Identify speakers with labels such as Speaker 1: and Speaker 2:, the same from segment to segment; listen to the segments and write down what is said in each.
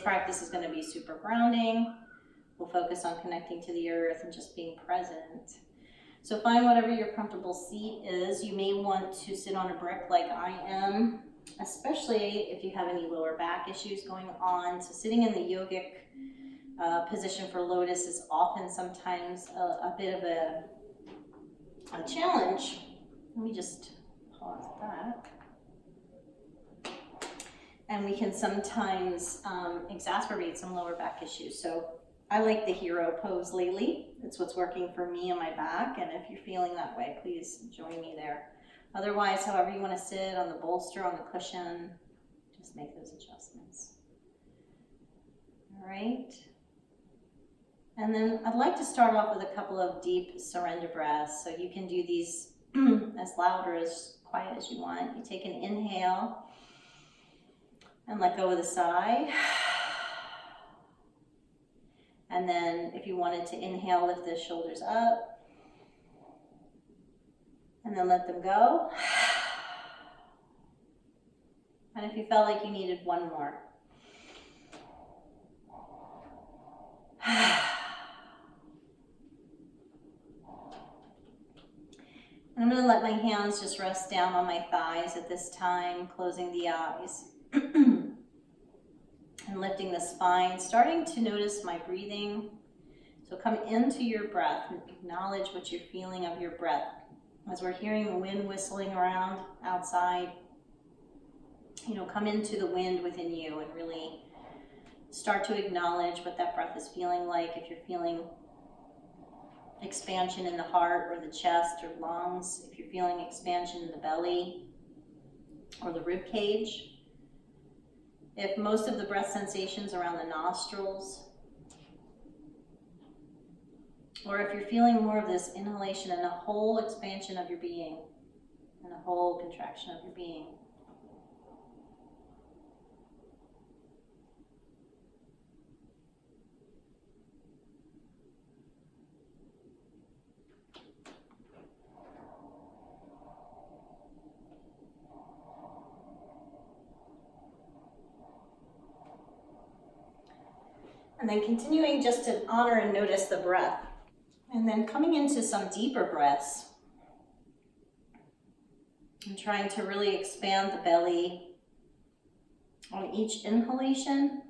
Speaker 1: first practice is going to be super grounding. We'll focus on connecting to the earth and just being present. So find whatever your comfortable seat is. You may want to sit on a brick like I am, especially if you have any lower back issues going on. So sitting in the yogic position for lotus is often sometimes a bit of a challenge. Let me just pause that. And we can sometimes exacerbate some lower back issues. So I like the hero pose lately. It's what's working for me and my back. And if you're feeling that way, please join me there. Otherwise, however you want to sit, on the bolster, on the cushion, just make those adjustments. All right. And then I'd like to start off with a couple of deep surrender breaths. So you can do these as loud or as quiet as you want. You take an inhale and let go with a sigh. And then if you wanted to inhale, lift the shoulders up. And then let them go. And if you felt like you needed one more. I'm going to let my hands just rest down on my thighs at this time, closing the eyes. And lifting the spine, starting to notice my breathing. So come into your breath and acknowledge what you're feeling of your breath. As we're hearing the wind whistling around outside, come into the wind within you and really start to acknowledge what that breath is feeling like. If you're feeling expansion in the heart or the chest or lungs, if you're feeling expansion in the belly or the rib cage, if most of the breath sensations around the nostrils, or if you're feeling more of this inhalation and a whole expansion of your being and a whole contraction of your being. And then continuing just to honor and notice the breath. And then coming into some deeper breaths. And trying to really expand the belly on each inhalation.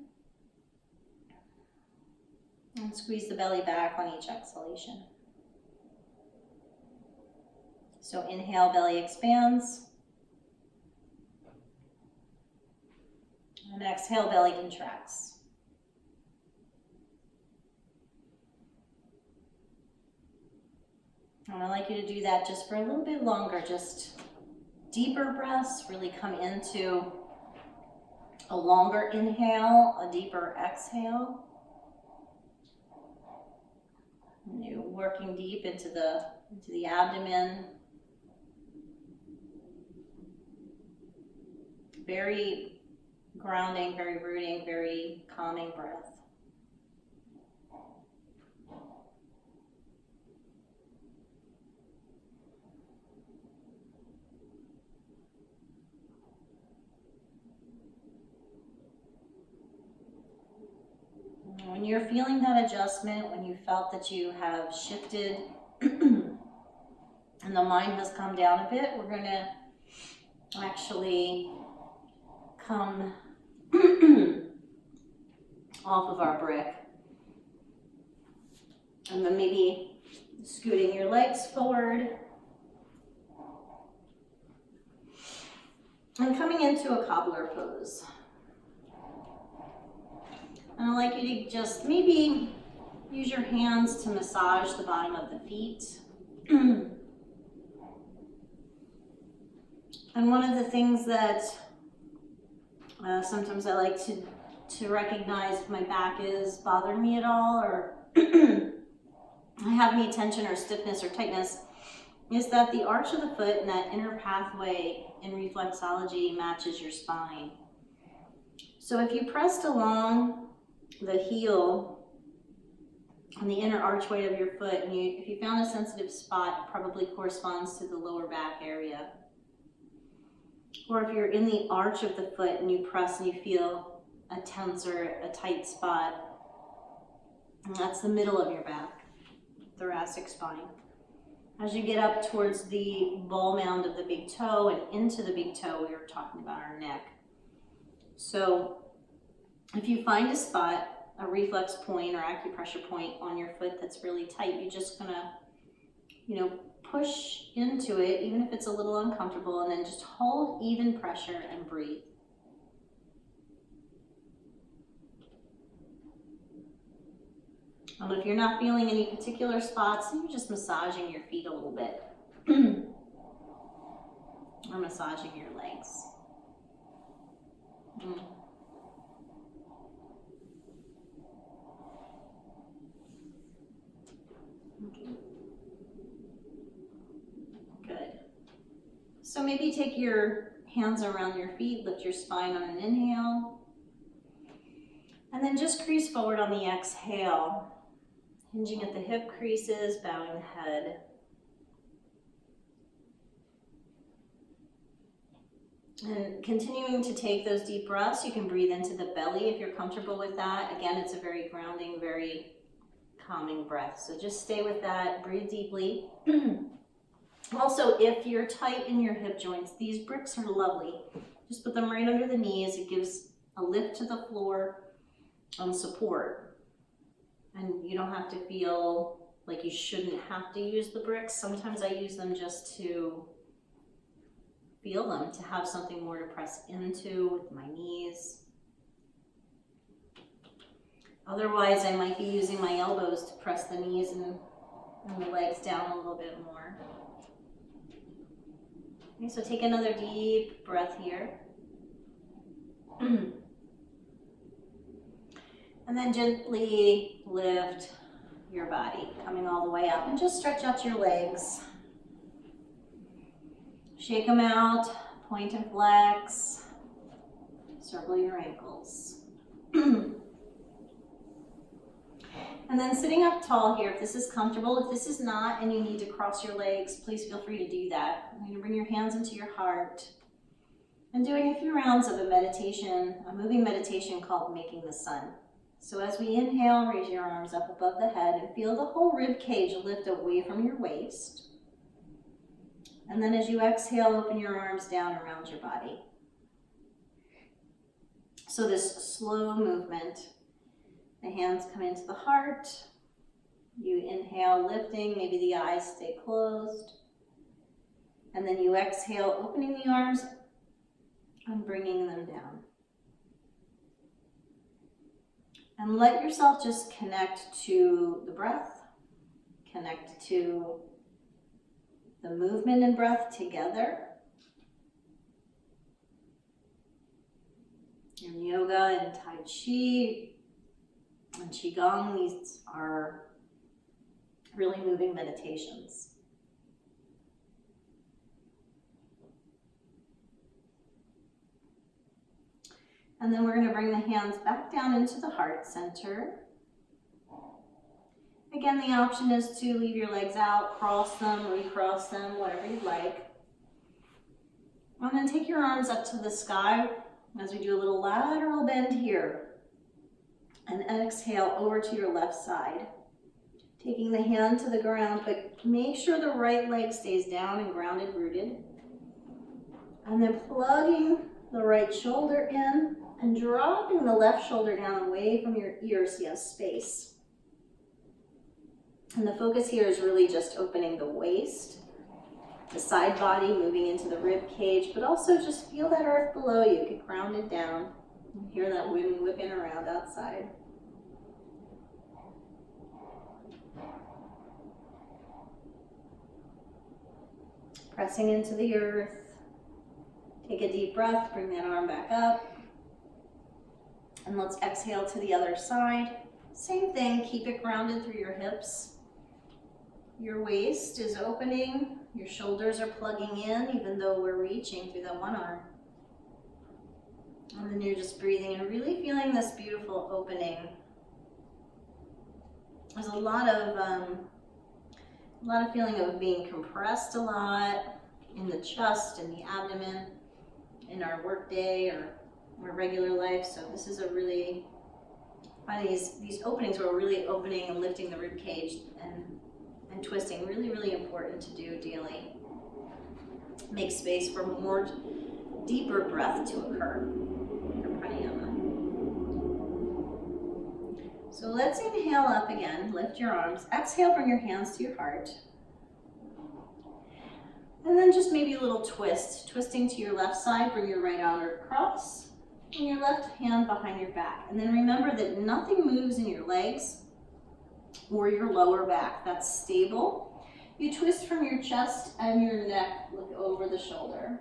Speaker 1: And squeeze the belly back on each exhalation. So inhale, belly expands. And exhale, belly contracts. And I'd like you to do that just for a little bit longer, just deeper breaths, really come into a longer inhale, a deeper exhale. And you're working deep into the abdomen. Very grounding, very rooting, very calming breath. When you're feeling that adjustment, when you felt that you have shifted and the mind has come down a bit, we're going to actually come off of our brick. And then maybe scooting your legs forward. And coming into a cobbler pose. And I'd like you to just maybe use your hands to massage the bottom of the feet. And one of the things that sometimes I like to recognize if my back is bothering me at all, or I have any tension or stiffness or tightness, is that the arch of the foot and that inner pathway in reflexology matches your spine. So if you pressed along the heel on the inner archway of your foot, and if you found a sensitive spot, it probably corresponds to the lower back area. Or if you're in the arch of the foot and you press and you feel a tense or a tight spot. And that's the middle of your back, thoracic spine. As you get up towards the ball mound of the big toe and into the big toe, we were talking about our neck. So if you find a spot, a reflex point or acupressure point on your foot that's really tight, you're just gonna, push into it, even if it's a little uncomfortable, and then just hold even pressure and breathe. And if you're not feeling any particular spots, you're just massaging your feet a little bit. Or massaging your legs. Okay. Good. So maybe take your hands around your feet, lift your spine on an inhale, and then just crease forward on the exhale. Hinging at the hip creases, bowing the head. And continuing to take those deep breaths, you can breathe into the belly if you're comfortable with that. Again, it's a very grounding, very calming breath. So just stay with that, breathe deeply. Also, if you're tight in your hip joints, these bricks are lovely. Just put them right under the knees. It gives a lift to the floor and support. And you don't have to feel like you shouldn't have to use the bricks. Sometimes I use them just to feel them, to have something more to press into with my knees. Otherwise, I might be using my elbows to press the knees and the legs down a little bit more. Okay, so take another deep breath here. And then gently lift your body, coming all the way up, and just stretch out your legs. Shake them out, point and flex, circle your ankles. And then sitting up tall here, if this is comfortable. If this is not and you need to cross your legs, please feel free to do that. You're going to bring your hands into your heart and doing a few rounds of a meditation, a moving meditation called Making the Sun. So as we inhale, raise your arms up above the head and feel the whole rib cage lift away from your waist. And then as you exhale, open your arms down around your body. So this slow movement, the hands come into the heart. You inhale, lifting, maybe the eyes stay closed. And then you exhale, opening the arms and bringing them down. And let yourself just connect to the breath, connect to the movement and breath together. In yoga and Tai Chi and Qigong, these are really moving meditations. And then we're going to bring the hands back down into the heart center. Again, the option is to leave your legs out, cross them, recross them, whatever you like. And then take your arms up to the sky as we do a little lateral bend here. And exhale over to your left side. Taking the hand to the ground, but make sure the right leg stays down and grounded, rooted. And then plugging the right shoulder in and dropping the left shoulder down away from your ears so you have space. And the focus here is really just opening the waist, the side body moving into the rib cage, but also just feel that earth below you. Get grounded down. You hear that wind whipping around outside. Pressing into the earth. Take a deep breath, bring that arm back up. And let's exhale to the other side. Same thing, keep it grounded through your hips. Your waist is opening, your shoulders are plugging in, even though we're reaching through that one arm. And then you're just breathing and really feeling this beautiful opening. There's a lot of feeling of being compressed a lot in the chest and the abdomen in our work day or our regular life. So this is a really, by these openings where we're really opening and lifting the rib cage and twisting, really, really important to do daily. Make space for more deeper breath to occur. So let's inhale up again, lift your arms. Exhale, bring your hands to your heart. And then just maybe a little twist. Twisting to your left side, bring your right arm across, and your left hand behind your back. And then remember that nothing moves in your legs or your lower back. That's stable. You twist from your chest and your neck, look over the shoulder.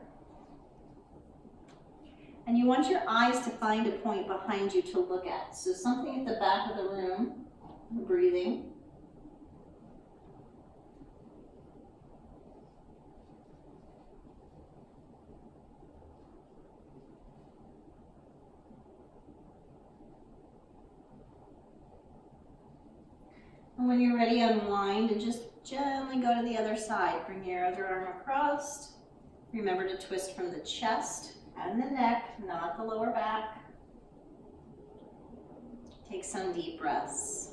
Speaker 1: And you want your eyes to find a point behind you to look at. So something at the back of the room, breathing. And when you're ready, unwind and just gently go to the other side. Bring your other arm across. Remember to twist from the chest and the neck, not the lower back. Take some deep breaths.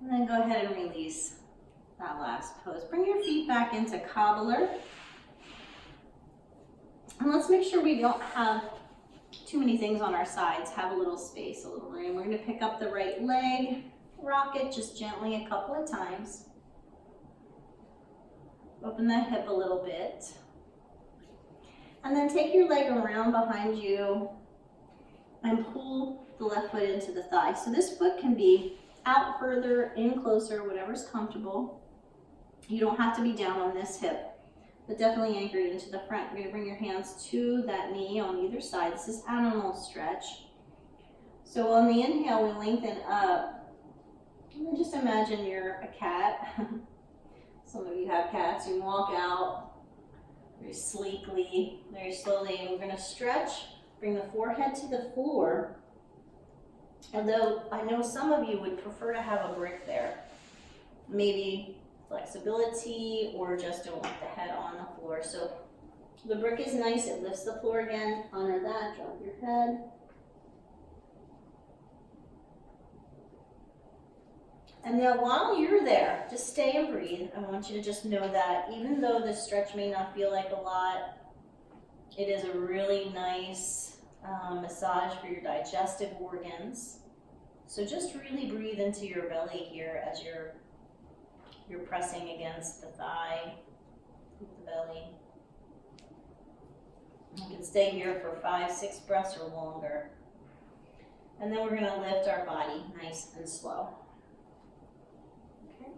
Speaker 1: And then go ahead and release that last pose. Bring your feet back into cobbler. And let's make sure we don't have too many things on our sides. Have a little space, a little room. We're going to pick up the right leg, rock it just gently a couple of times. Open that hip a little bit. And then take your leg around behind you and pull the left foot into the thigh. So this foot can be out further, in closer, whatever's comfortable. You don't have to be down on this hip, but definitely anchored into the front. You're going to bring your hands to that knee on either side. This is animal stretch. So on the inhale, we lengthen up. And then just imagine you're a cat. Some of you have cats. You walk out very sleekly, very slowly, and we're going to stretch. Bring the forehead to the floor. Although I know some of you would prefer to have a brick there. Maybe flexibility or just don't want the head on the floor. So the brick is nice, it lifts the floor again. Honor that, drop your head. And now while you're there, just stay and breathe. I want you to just know that even though this stretch may not feel like a lot, it is a really nice massage for your digestive organs. So just really breathe into your belly here as you're pressing against the thigh, the belly. You can stay here for 5-6 breaths or longer. And then we're going to lift our body nice and slow. Okay.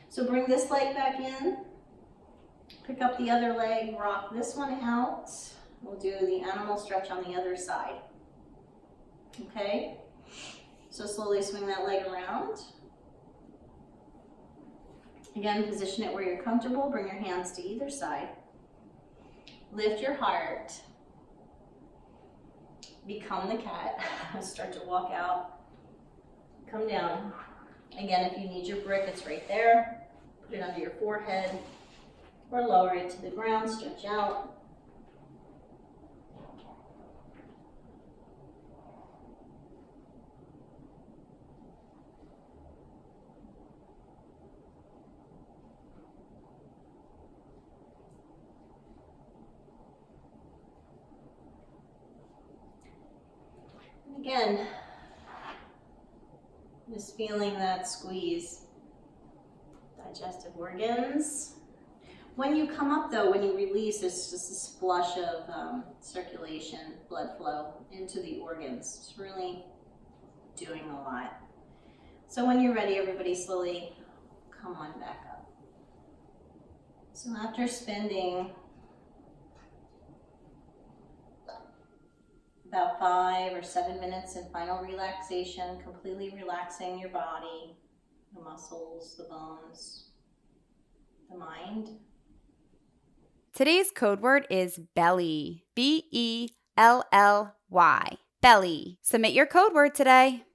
Speaker 1: So bring this leg back in. Pick up the other leg, rock this one out. We'll do the animal stretch on the other side. Okay? So slowly swing that leg around. Again, position it where you're comfortable. Bring your hands to either side. Lift your heart. Become the cat. Start to walk out. Come down. Again, if you need your brick, it's right there. Put it under your forehead or lower it to the ground. Stretch out. Again, just feeling that squeeze. Digestive organs. When you come up though, when you release, it's just this flush of circulation, blood flow into the organs. It's really doing a lot. So when you're ready, everybody slowly come on back up. So after spending about 5 or 7 minutes in final relaxation, completely relaxing your body, the muscles, the bones, the mind.
Speaker 2: Today's code word is belly, B-E-L-L-Y. belly. Submit your code word today.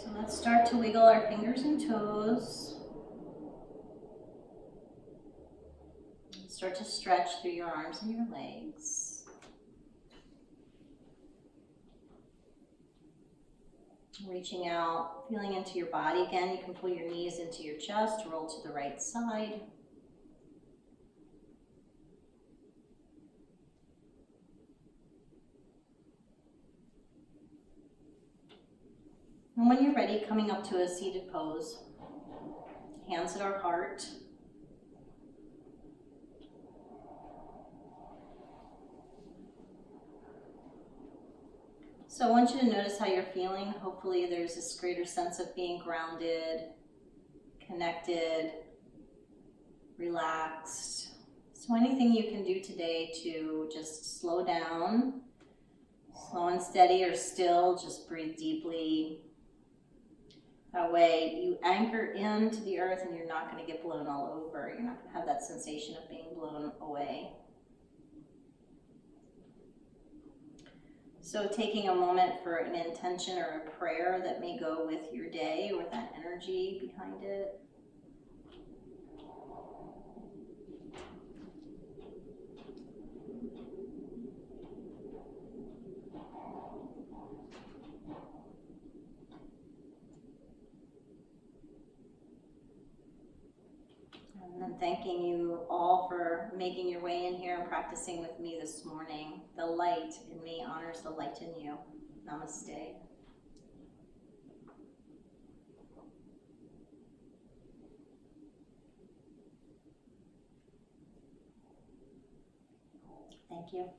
Speaker 1: So let's start to wiggle our fingers and toes. Start to stretch through your arms and your legs. Reaching out, feeling into your body again. You can pull your knees into your chest, roll to the right side. And when you're ready, coming up to a seated pose, hands at our heart. So I want you to notice how you're feeling. Hopefully there's this greater sense of being grounded, connected, relaxed. So anything you can do today to just slow down, slow and steady or still, just breathe deeply. That way you anchor into the earth and you're not going to get blown all over. You're not going to have that sensation of being blown away. So taking a moment for an intention or a prayer that may go with your day or that energy behind it. And then thanking you all for making your way in here and practicing with me this morning. The light in me honors the light in you. Namaste. Thank you.